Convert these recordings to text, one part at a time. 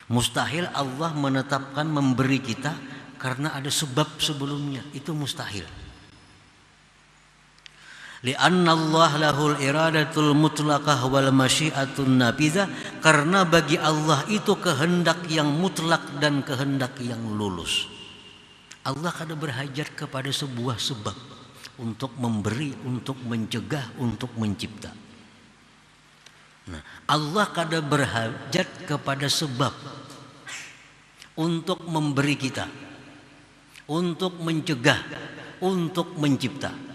Mustahil Allah menetapkan memberi kita karena ada sebab sebelumnya, itu mustahil. Li'anna Allah lahul iradatul mutlaqah wal masyiatun nafizah, karena bagi Allah itu kehendak yang mutlak dan kehendak yang lulus. Allah kada berhajat kepada sebuah sebab untuk memberi, untuk mencegah, untuk mencipta. Nah, Allah kada berhajat kepada sebab untuk memberi kita, untuk mencegah, untuk mencipta.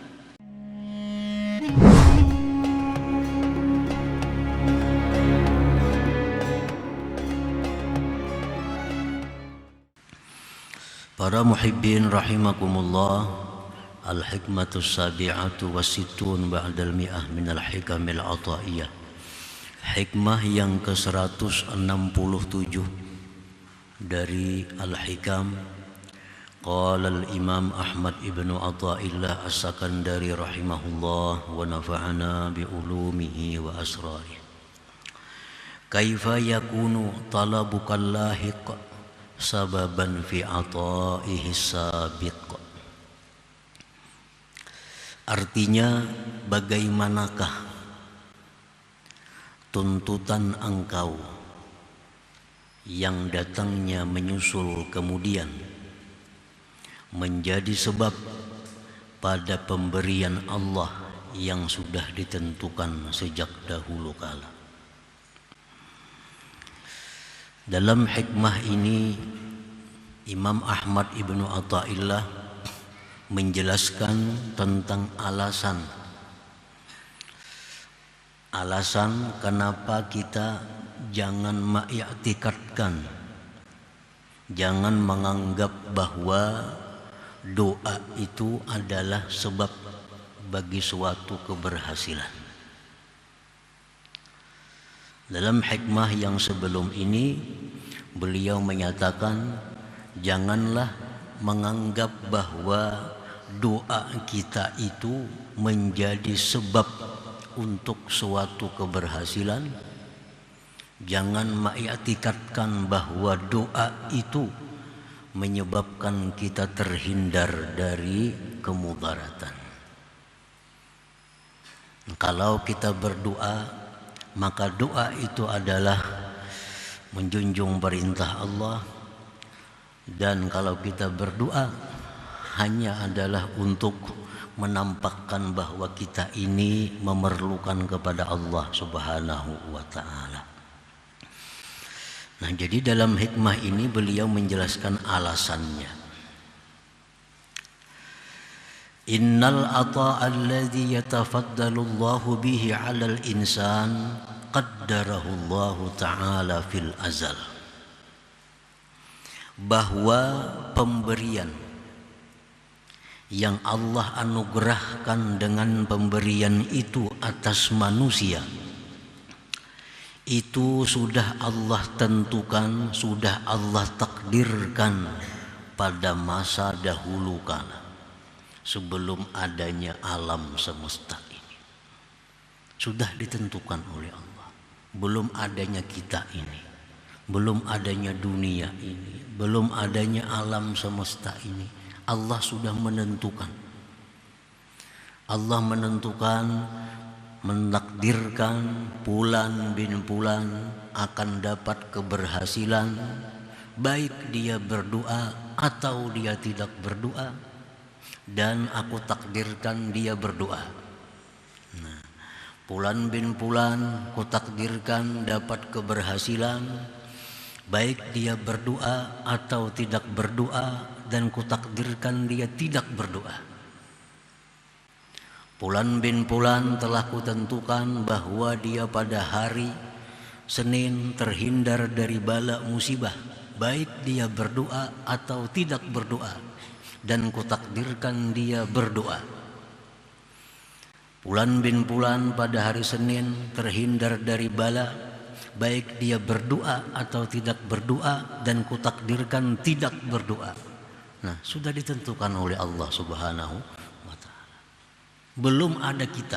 Para muhibbin rahimakumullah, al-hikmatus sabi'atu wasittun ba'dal mi'ah minal hikamil ata'iyah. Hikmah yang ke-167 dari Al-Hikam. Qala al-Imam Ahmad ibnu Athaillah as-Sakandari rahimahullah wa nafa'ana bi ulumihi wa asrarihi. Kaifa yakunu talabukal lahiq sababan fi ata'ihi sabiq. Artinya, bagaimanakah tuntutan engkau yang datangnya menyusul kemudian menjadi sebab pada pemberian Allah yang sudah ditentukan sejak dahulu kala. Dalam hikmah ini Imam Ahmad ibnu Athaillah menjelaskan tentang alasan kenapa kita jangan ma'iktikadkan, jangan menganggap bahwa doa itu adalah sebab bagi suatu keberhasilan. Dalam hikmah yang sebelum ini beliau menyatakan, janganlah menganggap bahwa doa kita itu menjadi sebab untuk suatu keberhasilan. Jangan mengiktikadkan bahwa doa itu menyebabkan kita terhindar dari kemudaratan. Kalau kita berdoa, maka doa itu adalah menjunjung perintah Allah. Dan kalau kita berdoa hanya adalah untuk menampakkan bahwa kita ini memerlukan kepada Allah Subhanahu wa ta'ala. Nah, jadi dalam hikmah ini beliau menjelaskan alasannya. Innal ata'a alladhi yatafaddalu Allahu bihi 'alal insan qaddarahu Allahu ta'ala fil azal. Bahwa pemberian yang Allah anugerahkan dengan pemberian itu atas manusia, itu sudah Allah tentukan, sudah Allah takdirkan pada masa dahulu kala, sebelum adanya alam semesta ini. Sudah ditentukan oleh Allah. Belum adanya kita ini, belum adanya dunia ini, belum adanya alam semesta ini, Allah sudah menentukan. Allah menentukan, menakdirkan Fulan bin Fulan akan dapat keberhasilan, baik dia berdoa atau dia tidak berdoa, dan aku takdirkan dia berdoa. Nah, Fulan bin Fulan aku takdirkan dapat keberhasilan, baik dia berdoa atau tidak berdoa, dan ku takdirkan dia tidak berdoa. Fulan bin Fulan telah kutentukan bahwa dia pada hari Senin terhindar dari bala musibah, baik dia berdoa atau tidak berdoa, dan kutakdirkan dia berdoa. Fulan bin Fulan pada hari Senin terhindar dari bala, baik dia berdoa atau tidak berdoa, dan kutakdirkan tidak berdoa. Nah, sudah ditentukan oleh Allah Subhanahu wa ta'ala. Belum ada kita,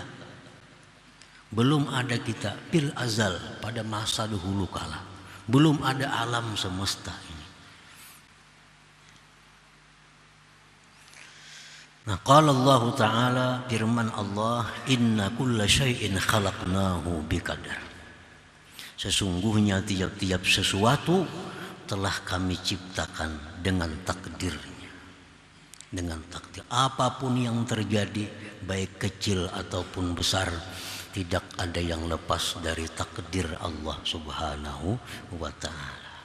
belum ada kita fil azal, pada masa dahulu kala, Belum ada alam semesta ini. Nah, qala Allah Ta'ala, firman Allah, inna kulla syai'in khalaqnahu biqadar. Sesungguhnya tiap-tiap sesuatu telah kami ciptakan dengan takdirnya. Dengan takdir. Apapun yang terjadi, baik kecil ataupun besar, tidak ada yang lepas dari takdir Allah Subhanahu wa Ta'ala.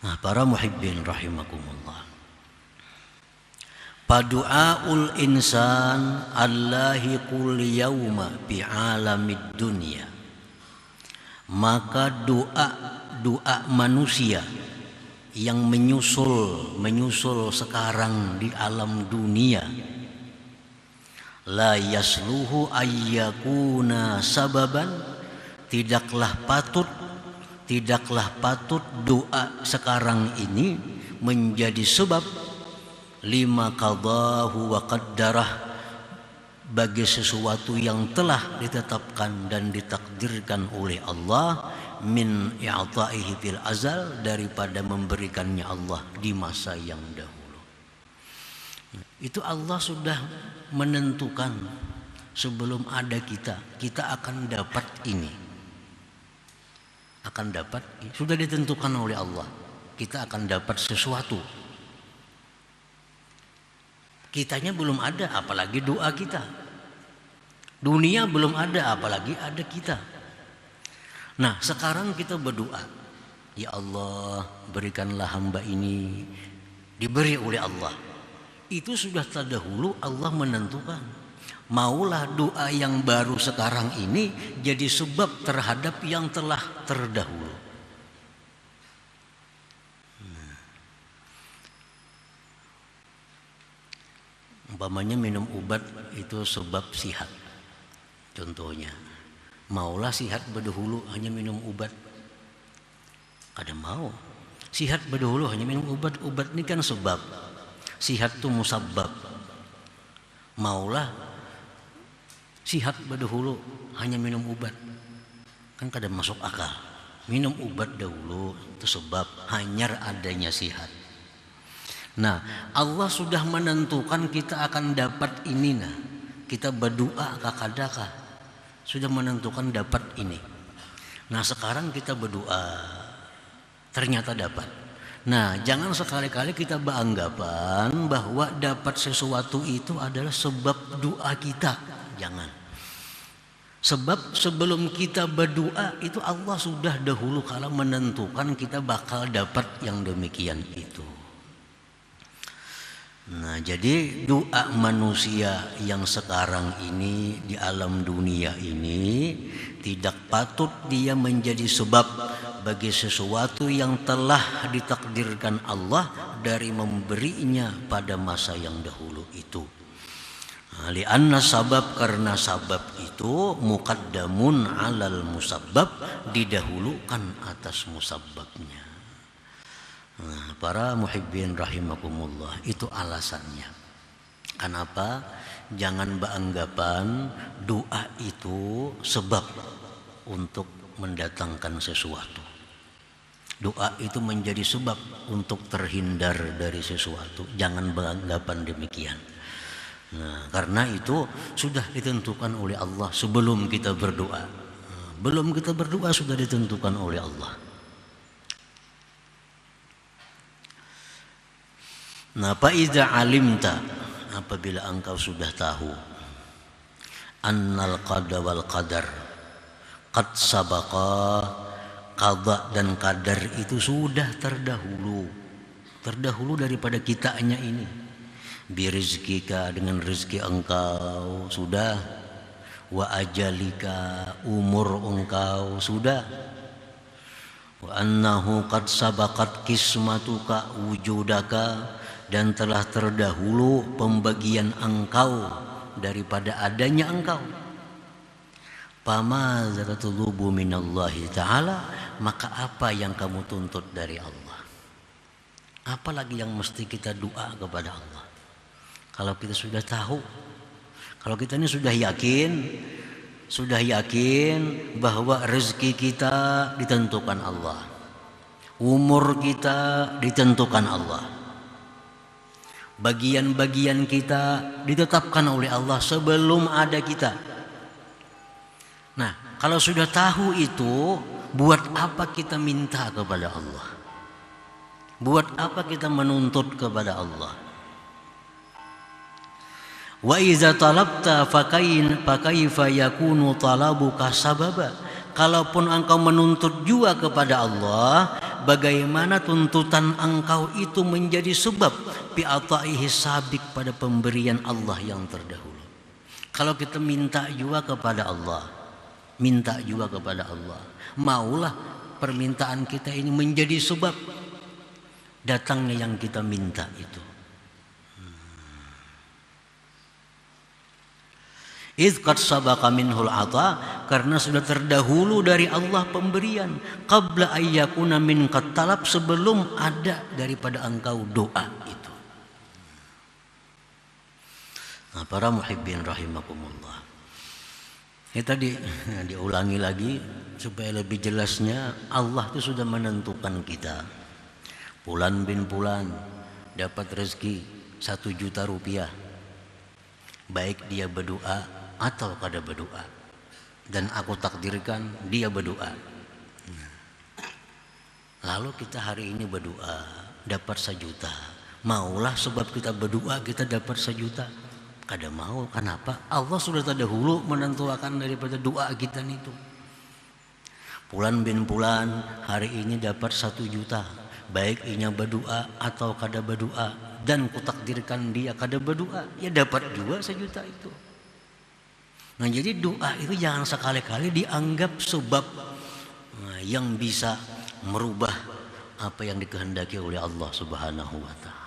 Nah, para muhibbin rahimakumullah, padu'aul insan allahi qul yawma bi alamid dunya, maka doa manusia yang menyusul sekarang di alam dunia, la yasluhu ayyakuna sababan, tidaklah patut doa sekarang ini menjadi sebab lima qadahu wa qaddarah, bagi sesuatu yang telah ditetapkan dan ditakdirkan oleh Allah, min i'ta'ihi fil azal, daripada memberikannya Allah di masa yang dahulu. Itu Allah sudah menentukan sebelum ada kita akan dapat ini. Sudah ditentukan oleh Allah, kita akan dapat sesuatu. Kitanya belum ada, apalagi doa kita. Dunia belum ada, apalagi ada kita. Nah, sekarang kita berdoa, ya Allah, berikanlah hamba ini, diberi oleh Allah. Itu sudah terdahulu Allah menentukan. Maulah doa yang baru sekarang ini jadi sebab terhadap yang telah terdahulu. Umpamanya minum obat itu sebab sihat. Contohnya, maulah sihat berdahulu hanya minum obat. Ada mau sihat berdahulu hanya minum obat. Obat ini kan sebab. Sihat itu musabbab. Maulah sihat berdahulu hanya minum obat. Kan kada masuk akal. Minum obat dahulu itu sebab hanyar adanya sihat. Nah, Allah sudah menentukan kita akan dapat ini. Nah, kita berdoa kakadaka sudah menentukan dapat ini. Nah, sekarang kita berdoa ternyata dapat. Nah, jangan sekali-kali kita beranggapan bahwa dapat sesuatu itu adalah sebab doa kita. Jangan. Sebab sebelum kita berdoa itu Allah sudah dahulu kala menentukan kita bakal dapat yang demikian itu. Nah, jadi doa manusia yang sekarang ini di alam dunia ini tidak patut dia menjadi sebab bagi sesuatu yang telah ditakdirkan Allah dari memberinya pada masa yang dahulu itu. Lianna sabab, karena sabab itu muqaddamun alal musabbab, didahulukan atas musabbabnya. Nah, para muhibbin rahimakumullah, itu alasannya. Kenapa? Jangan beranggapan doa itu sebab untuk mendatangkan sesuatu. Doa itu menjadi sebab untuk terhindar dari sesuatu. Jangan beranggapan demikian. Nah, karena itu sudah ditentukan oleh Allah sebelum kita berdoa. Belum kita berdoa sudah ditentukan oleh Allah. Nah, faiza alimta, apabila engkau sudah tahu, annal qada wal qadar qad sabaqa, qada dan qadar itu sudah terdahulu daripada kitanya ini. Birizkika, dengan rezeki engkau sudah, wa ajalika, umur engkau sudah, wa annahu qad sabaqat kismatuka wujudaka, dan telah terdahulu pembagian engkau daripada adanya engkau. Fama zatulubu minallahi ta'ala, maka apa yang kamu tuntut dari Allah? Apalagi yang mesti kita doa kepada Allah? Kalau kita sudah tahu, kalau kita ini sudah yakin sudah yakin bahwa rezeki kita ditentukan Allah, umur kita ditentukan Allah, bagian-bagian kita ditetapkan oleh Allah sebelum ada kita. Nah, kalau sudah tahu itu, buat apa kita minta kepada Allah? Buat apa kita menuntut kepada Allah? Wa iza talabta fakaifa yakunu talabuka sababa. Kalaupun engkau menuntut juga kepada Allah, bagaimana tuntutan engkau itu menjadi sebab bi ataihi sabik pada pemberian Allah yang terdahulu. Kalau kita minta juga kepada Allah, minta juga kepada Allah, maulah permintaan kita ini menjadi sebab datangnya yang kita minta itu. Idz qad sabaqa minhul ata, karena sudah terdahulu dari Allah pemberian, qabla ayyakuna min qad talab, sebelum ada daripada engkau doa itu. Nah, para muhibbin rahimakumullah. Ini tadi diulangi lagi supaya lebih jelasnya. Allah itu sudah menentukan kita. Fulan bin Fulan dapat rezeki 1 juta rupiah, baik dia berdoa atau kada berdoa, dan aku takdirkan dia berdoa. Lalu kita hari ini berdoa dapat 1 juta, maulah sebab kita berdoa kita dapat 1 juta? Kada mau. Kenapa? Allah sudah terdahulu menentukan daripada doa kita itu. Fulan bin Fulan hari ini dapat 1 juta, baik inya berdoa atau kada berdoa, dan kutakdirkan dia kada berdoa, ya dapat juga 1 juta itu. Nah, jadi doa itu jangan sekali-kali dianggap sebab yang bisa merubah apa yang dikehendaki oleh Allah Subhanahu wa Ta'ala.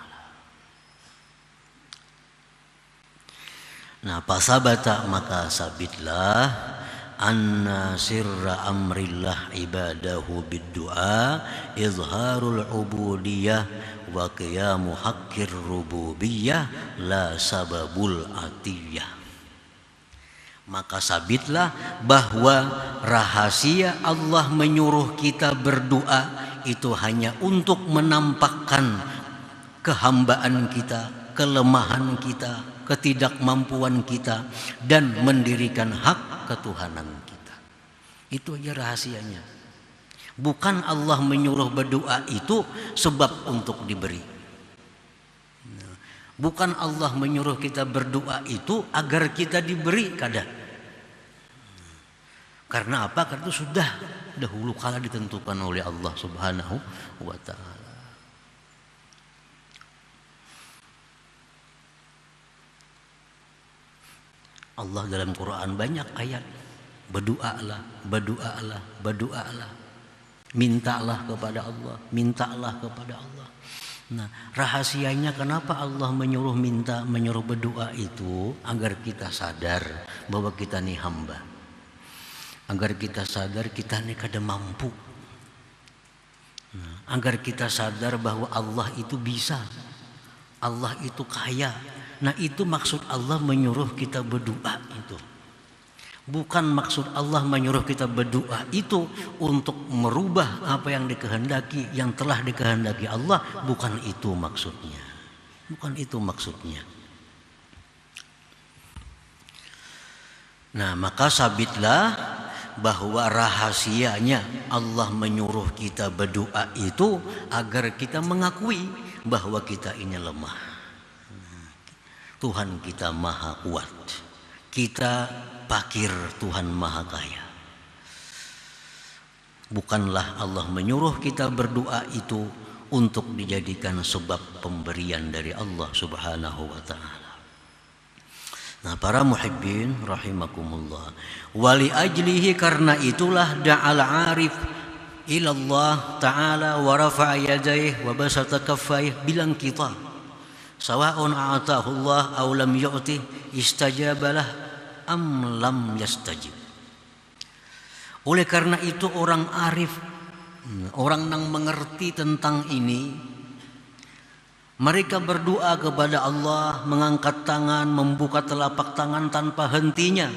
Nah, pasabata, maka sabitlah anna sirra amrillah ibadahu biddu'a izharul ubudiyah wa qiyamu haqqir rububiyah la sababul atiyah. Maka sabitlah bahwa rahasia Allah menyuruh kita berdoa itu hanya untuk menampakkan kehambaan kita, kelemahan kita, ketidakmampuan kita, dan mendirikan hak ketuhanan kita. Itu aja rahasianya. Bukan Allah menyuruh berdoa itu sebab untuk diberi. Bukan Allah menyuruh kita berdoa itu agar kita diberi, kada. Karena apa? Karena itu sudah dahulu kala ditentukan oleh Allah Subhanahu wa Ta'ala. Allah dalam Quran banyak ayat, berdoalah, berdoalah, berdoalah, mintalah kepada Allah, mintalah kepada Allah. Nah, rahasianya kenapa Allah menyuruh minta, menyuruh berdoa itu agar kita sadar bahwa kita nih hamba, agar kita sadar kita nih kada mampu, agar kita sadar bahwa Allah itu bisa, Allah itu kaya. Nah, itu maksud Allah menyuruh kita berdoa itu. Bukan maksud Allah menyuruh kita berdoa itu untuk merubah apa yang dikehendaki, yang telah dikehendaki Allah. Bukan itu maksudnya. Bukan itu maksudnya. Nah, maka sabitlah bahwa rahasianya Allah menyuruh kita berdoa itu agar kita mengakui bahwa kita ini lemah. Tuhan kita maha kuat, kita fakir, Tuhan maha kaya. Bukanlah Allah menyuruh kita berdoa itu untuk dijadikan sebab pemberian dari Allah Subhanahu wa Ta'ala. Nah, para muhibbin rahimakumullah, wali ajlihi, karena itulah da'al arif ilallah ta'ala wa rafa'a yadayhi wa basata kaffayhi bilang kita sawa'un a'atahu Allah aw lam yu'ti istajabalah am lam yastajib. Oleh karena itu orang arif, orang yang mengerti tentang ini, mereka berdoa kepada Allah, mengangkat tangan, membuka telapak tangan tanpa hentinya.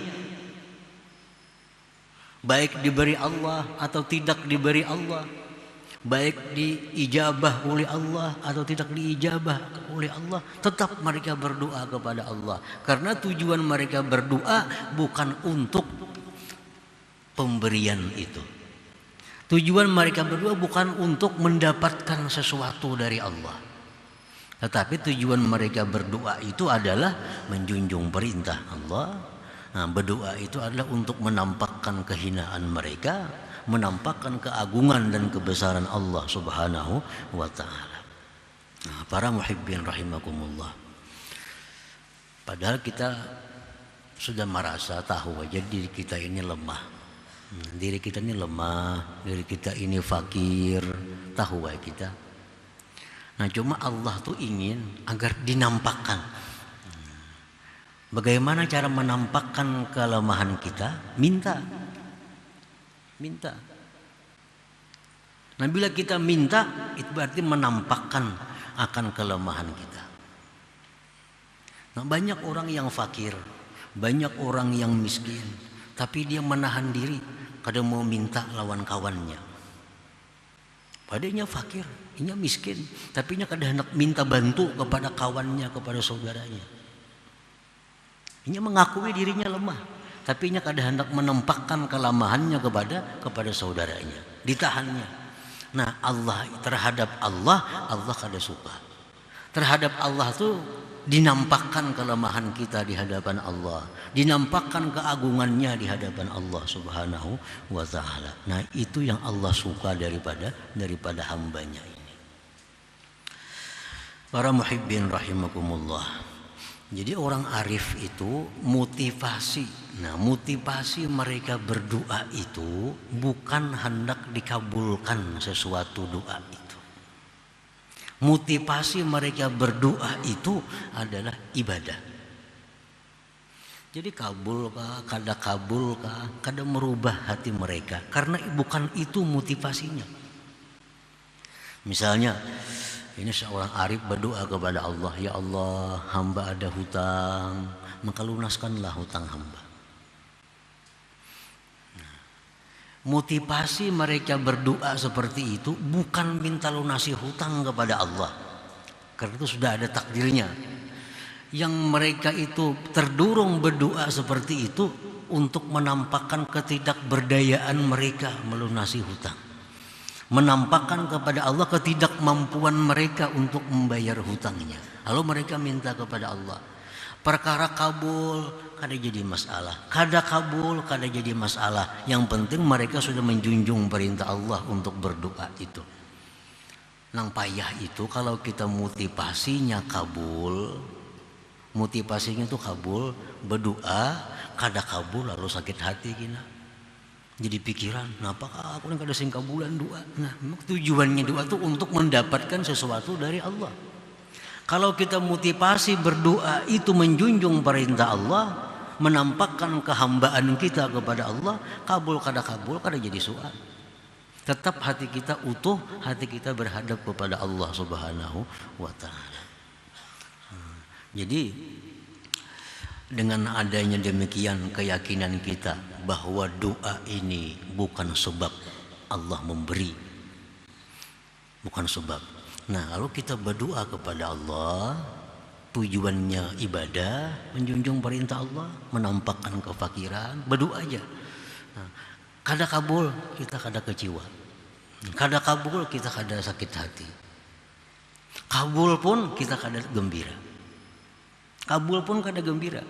baik diberi Allah atau tidak diberi Allah, baik diijabah oleh Allah atau tidak diijabah oleh Allah, tetap mereka berdoa kepada Allah. Karena tujuan mereka berdoa bukan untuk pemberian itu. Tujuan mereka berdoa bukan untuk mendapatkan sesuatu dari Allah, tetapi tujuan mereka berdoa itu adalah menjunjung perintah Allah. Nah, berdoa itu adalah untuk menampakkan kehinaan mereka, menampakkan keagungan dan kebesaran Allah Subhanahu wa ta'ala. Nah, para muhibbin rahimakumullah, padahal kita sudah merasa tahu aja diri kita ini lemah. Diri kita ini lemah, diri kita ini fakir, tahu aja kita. Nah, cuma Allah tuh ingin agar dinampakkan. Bagaimana cara menampakkan kelemahan kita? Minta. Nah, bila kita minta, itu berarti menampakkan akan kelemahan kita. Nah, banyak orang yang fakir, banyak orang yang miskin, tapi dia menahan diri, kadang mau minta lawan kawannya. Padahal fakir, ini miskin, tapi dia kadang hendak minta bantu kepada kawannya, kepada saudaranya. Ini mengakui dirinya lemah, tapi dia kadang hendak menampakkan kelemahannya kepada saudaranya, ditahannya. Nah, Allah terhadap Allah kada suka. Terhadap Allah tuh dinampakkan kelemahan kita di hadapan Allah, dinampakkan keagungannya di hadapan Allah Subhanahu wa ta'ala. Nah, itu yang Allah suka daripada hambanya ini. Para muhibbin rahimakumullah, jadi orang arif itu motivasi. Nah, motivasi mereka berdoa itu bukan hendak dikabulkan sesuatu doa itu. Motivasi mereka berdoa itu adalah ibadah. Jadi kabulkah, kada merubah hati mereka, karena bukan itu motivasinya. Misalnya, ini seorang arif berdoa kepada Allah, ya Allah, hamba ada hutang, maka lunaskanlah hutang hamba. Motivasi mereka berdoa seperti itu bukan minta lunasi hutang kepada Allah, karena itu sudah ada takdirnya. Yang mereka itu terdorong berdoa seperti itu untuk menampakkan ketidakberdayaan mereka melunasi hutang, menampakkan kepada Allah ketidakmampuan mereka untuk membayar hutangnya. Lalu mereka minta kepada Allah. Perkara kabul kada jadi masalah, kada kabul kada jadi masalah. Yang penting mereka sudah menjunjung perintah Allah untuk berdoa itu. Nang payah itu kalau kita motivasinya kabul, motivasinya itu kabul, berdoa kada kabul lalu sakit hati kita. Jadi pikiran, kenapa aku ini kada sing kabulan doa. Nah, tujuannya doa itu untuk mendapatkan sesuatu dari Allah. Kalau kita motivasi berdoa itu menjunjung perintah Allah, menampakkan kehambaan kita kepada Allah, kabul kada jadi soal. Tetap hati kita utuh, hati kita berhadap kepada Allah Subhanahu wa ta'ala. Jadi dengan adanya demikian keyakinan kita bahwa doa ini bukan sebab Allah memberi, bukan sebab. Nah, kalau kita berdoa kepada Allah, tujuannya ibadah, menjunjung perintah Allah, menampakkan kefakiran, berdoa aja. Nah, kada kabul kita kada kecewa, kada kabul kita kada sakit hati, kabul pun kita kada gembira, kabul pun kada gembira.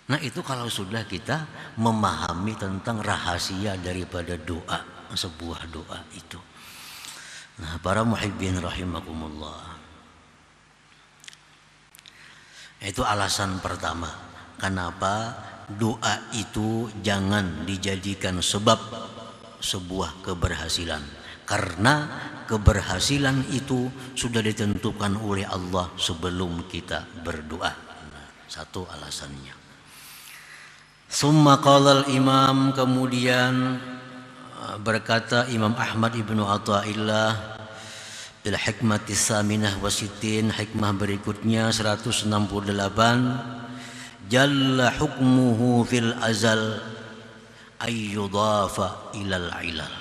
Nah, itu kalau sudah kita memahami tentang rahasia daripada doa, sebuah doa itu. Nah, para muhibbin rahimakumullah, itu alasan pertama kenapa doa itu jangan dijadikan sebab sebuah keberhasilan, karena keberhasilan itu sudah ditentukan oleh Allah sebelum kita berdoa. Nah, satu alasannya. Summa qala al-imam, kemudian berkata Imam Ahmad ibnu Athaillah bil hikmatis saminah wasitin, hikmah berikutnya 168, jalla hukmuhu fil azal, ayyudafa ilal ilal.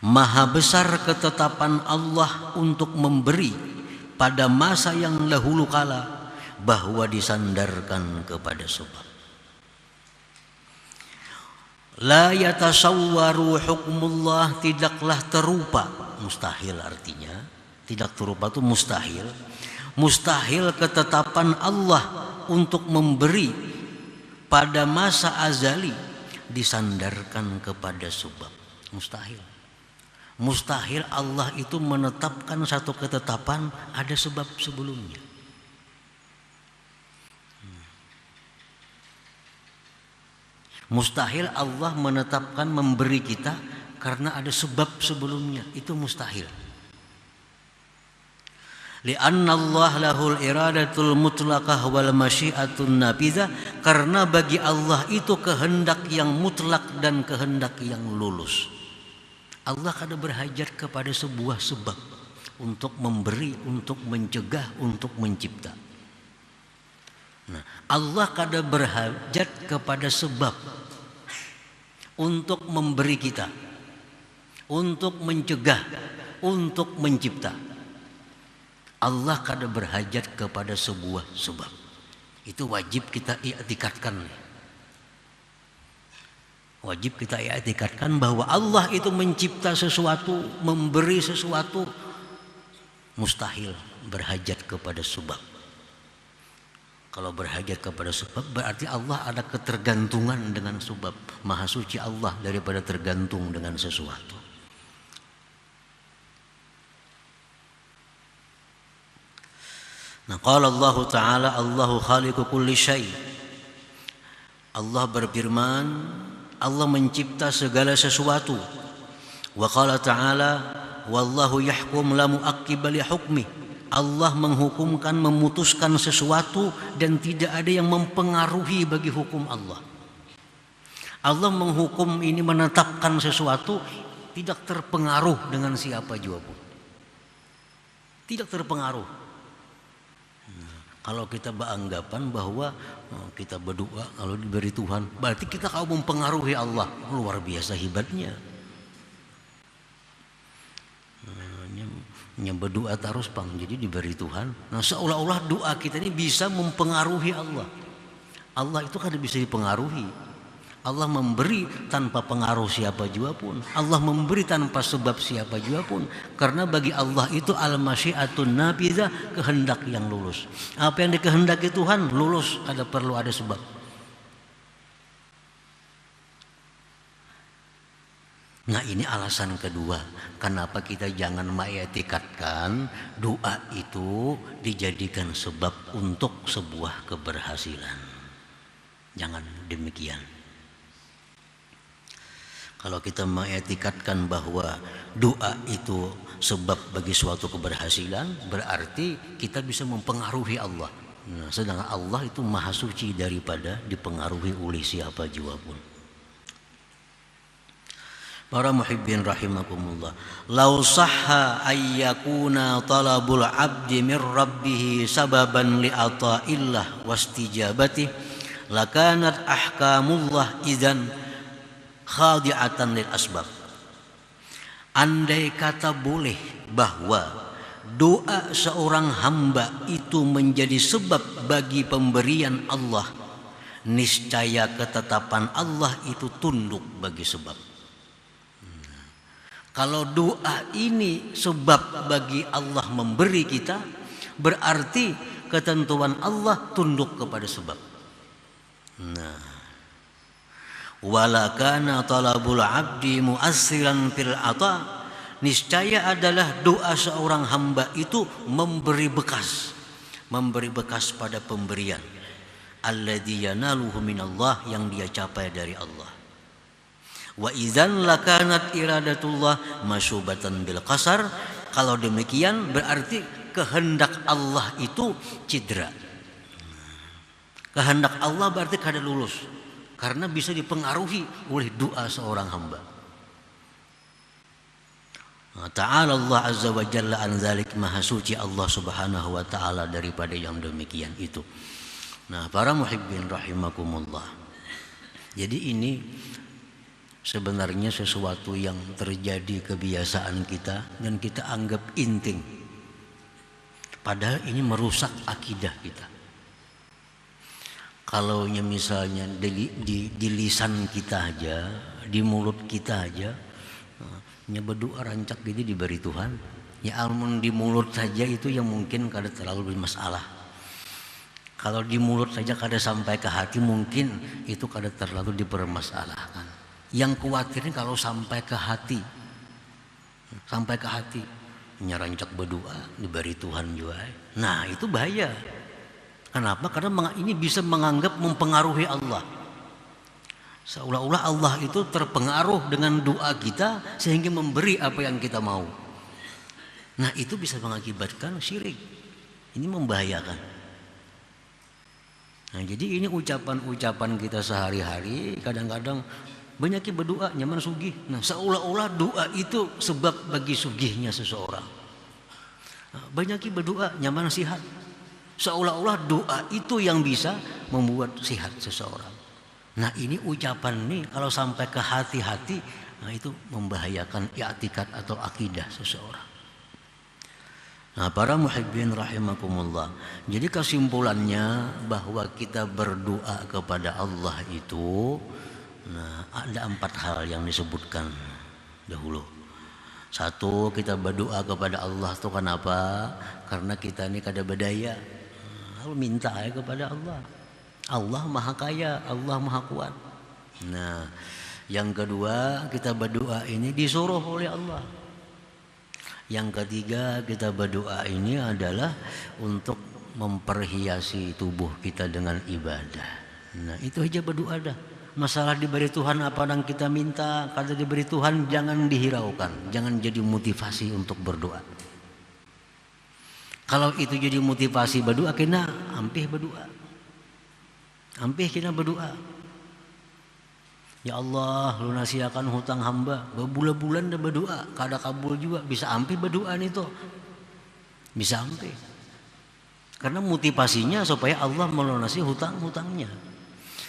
Maha besar ketetapan Allah untuk memberi pada masa yang dahulu kala, bahwa disandarkan kepada sebab. La yatasawwaru hukmullah, tidaklah terupa, mustahil artinya, tidak terupa itu mustahil. Mustahil ketetapan Allah untuk memberi pada masa azali disandarkan kepada sebab. Mustahil. Mustahil Allah itu menetapkan satu ketetapan ada sebab sebelumnya. Mustahil Allah menetapkan memberi kita karena ada sebab sebelumnya. Itu mustahil. Li'anna Allah lahul iradatul mutlaqah wal masyiatun nabidzah, karena bagi Allah itu kehendak yang mutlak dan kehendak yang lulus. Allah kada berhajat kepada sebuah sebab untuk memberi, untuk mencegah, untuk mencipta. Nah, Allah kada berhajat kepada sebab untuk memberi kita, untuk mencegah, untuk mencipta. Allah kada berhajat kepada sebuah sebab. Itu wajib kita i'tikadkan. Wajib kita i'tikadkan bahwa Allah itu mencipta sesuatu, memberi sesuatu, mustahil berhajat kepada sebab. Kalau berhajat kepada sebab berarti Allah ada ketergantungan dengan sebab. Maha suci Allah daripada tergantung dengan sesuatu. Nah, qala Allah Ta'ala, Allahu khaliqu kulli syai'. Allah berfirman, Allah mencipta segala sesuatu. Wa qala Ta'ala, wallahu yahkum la mu'aqqiba li hukmi. Allah menghukumkan, memutuskan sesuatu dan tidak ada yang mempengaruhi bagi hukum Allah. Allah menghukum ini, menetapkan sesuatu, tidak terpengaruh dengan siapa juga pun. Tidak terpengaruh. Kalau kita beranggapan bahwa kita berdoa kalau diberi Tuhan, berarti kita kau mempengaruhi Allah. Luar biasa hebatnya. Berdoa terus pang, jadi diberi Tuhan. Nah, seolah-olah doa kita ini bisa mempengaruhi Allah. Allah itu kan bisa dipengaruhi. Allah memberi tanpa pengaruh siapa juga pun. Allah memberi tanpa sebab siapa juga pun. Karena bagi Allah itu al-masyiatun nabidzah, kehendak yang lulus. Apa yang dikehendaki Tuhan lulus, perlu ada sebab. Nah, ini alasan kedua kenapa kita jangan mengiktikadkan doa itu dijadikan sebab untuk sebuah keberhasilan. Jangan demikian. Kalau kita mengiktikadkan bahwa doa itu sebab bagi suatu keberhasilan, berarti kita bisa mempengaruhi Allah. Nah, sedangkan Allah itu maha suci daripada dipengaruhi oleh siapa jua pun. Para muhibbin rahimakumullah, lau sahha ayyakuna talabul abdi min rabbih sababan li ata'illah wastijabati lakanat ahkamullah idzan khadi'atan lil asbab. Andai kata boleh bahwa doa seorang hamba itu menjadi sebab bagi pemberian Allah, niscaya ketetapan Allah itu tunduk bagi sebab. Kalau doa ini sebab bagi Allah memberi kita, berarti ketentuan Allah tunduk kepada sebab. Nah, wala kana talabul abdi mu'assiran fil ata, niscaya adalah doa seorang hamba itu memberi bekas pada pemberian. Alladzi yanaluhu minallah, yang dia capai dari Allah. Wa idzan lakanat iradatullah masyubatan bil qasar, kalau demikian berarti kehendak Allah itu cedera. Kehendak Allah berarti kada lulus karena bisa dipengaruhi oleh doa seorang hamba. Ta'ala Allah azza wa jalla an dzalik, maha suci Allah subhanahu wa ta'ala daripada yang demikian itu. Nah, para muhibbin rahimakumullah, Jadi ini sebenarnya sesuatu yang terjadi kebiasaan kita dan kita anggap intim. Padahal ini merusak akidah kita. Kalau misalnya di lisan kita aja, di mulut kita aja, berdoa rancak gitu diberi Tuhan. Ya almun di mulut saja itu yang mungkin kada terlalu bermasalah. Kalau di mulut saja kada sampai ke hati mungkin itu kada terlalu dipermasalahkan. Yang khawatirnya kalau sampai ke hati, nyarancak berdoa diberi Tuhan juga. Nah itu bahaya. Kenapa? Karena ini bisa menganggap mempengaruhi Allah. Seolah-olah Allah itu terpengaruh dengan doa kita sehingga memberi apa yang kita mau. Nah itu bisa mengakibatkan syirik. Ini membahayakan. Nah jadi ini ucapan-ucapan kita sehari-hari. Kadang-kadang banyak berdoa nyaman sugih. Nah seolah-olah doa itu sebab bagi sugihnya seseorang. Banyak berdoa nyaman sihat. Seolah-olah doa itu yang bisa membuat sihat seseorang. Nah ini ucapan nih kalau sampai ke hati-hati, nah itu membahayakan i'tikad atau akidah seseorang. Nah para muhibbin rahimakumullah. Jadi kesimpulannya bahwa kita berdoa kepada Allah itu, nah ada 4 hal yang disebutkan dahulu. 1, kita berdoa kepada Allah itu kenapa? Karena kita ini kada berdaya. Lalu minta aja kepada Allah. Allah maha kaya, Allah maha kuat. Nah yang kedua, kita berdoa ini disuruh oleh Allah. Yang ketiga, kita berdoa ini adalah untuk memperhiasi tubuh kita dengan ibadah. Nah itu aja berdoa dah. Masalah diberi Tuhan apa yang kita minta, kalau diberi Tuhan jangan dihiraukan, jangan jadi motivasi untuk berdoa. Kalau itu jadi motivasi berdoa, kena ampih berdoa. Ampih kena berdoa. Ya Allah, lunasiakan hutang hamba. Berbulan-bulan dah berdoa, kada kabul juga. Bisa ampih berdoa nih tuh. Bisa ampih. Karena motivasinya supaya Allah melunasi hutang-hutangnya.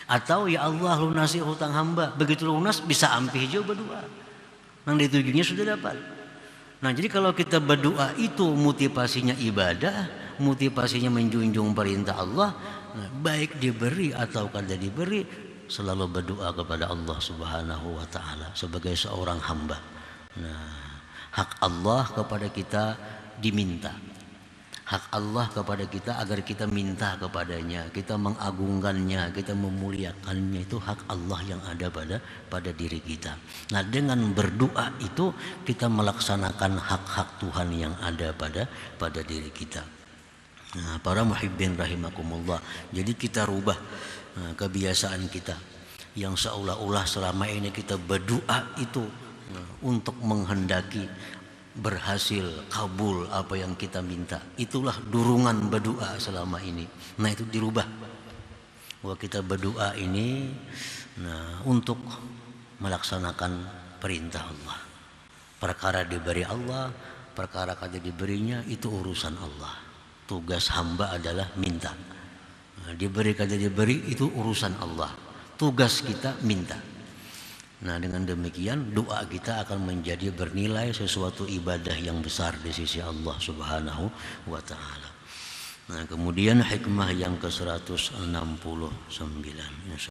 Atau ya Allah lunasi hutang hamba. Begitu lunas bisa ampih juga berdoa. Yang ditujunya sudah dapat. Nah jadi kalau kita berdoa itu motivasinya ibadah, motivasinya menjunjung perintah Allah, nah, baik diberi atau kada diberi, selalu berdoa kepada Allah Subhanahu wa Ta'ala sebagai seorang hamba. Nah, hak Allah kepada kita diminta. Hak Allah kepada kita agar kita minta kepadanya, kita mengagungkannya, kita memuliakannya, itu hak Allah yang ada pada diri kita. Nah dengan berdoa itu kita melaksanakan hak-hak Tuhan yang ada pada diri kita. Nah para muhibbin rahimakumullah, jadi kita rubah kebiasaan kita yang seolah-olah selama ini kita berdoa itu untuk menghendaki berhasil kabul apa yang kita minta. Itulah dorongan berdoa selama ini. Nah itu dirubah bahwa kita berdoa ini untuk melaksanakan perintah Allah. Perkara diberi Allah, perkara kada diberinya itu urusan Allah. Tugas hamba adalah minta. Diberi kada diberi itu urusan Allah. Tugas kita minta. Nah dengan demikian doa kita akan menjadi bernilai sesuatu ibadah yang besar di sisi Allah Subhanahu wa Ta'ala. Nah kemudian hikmah yang ke-169.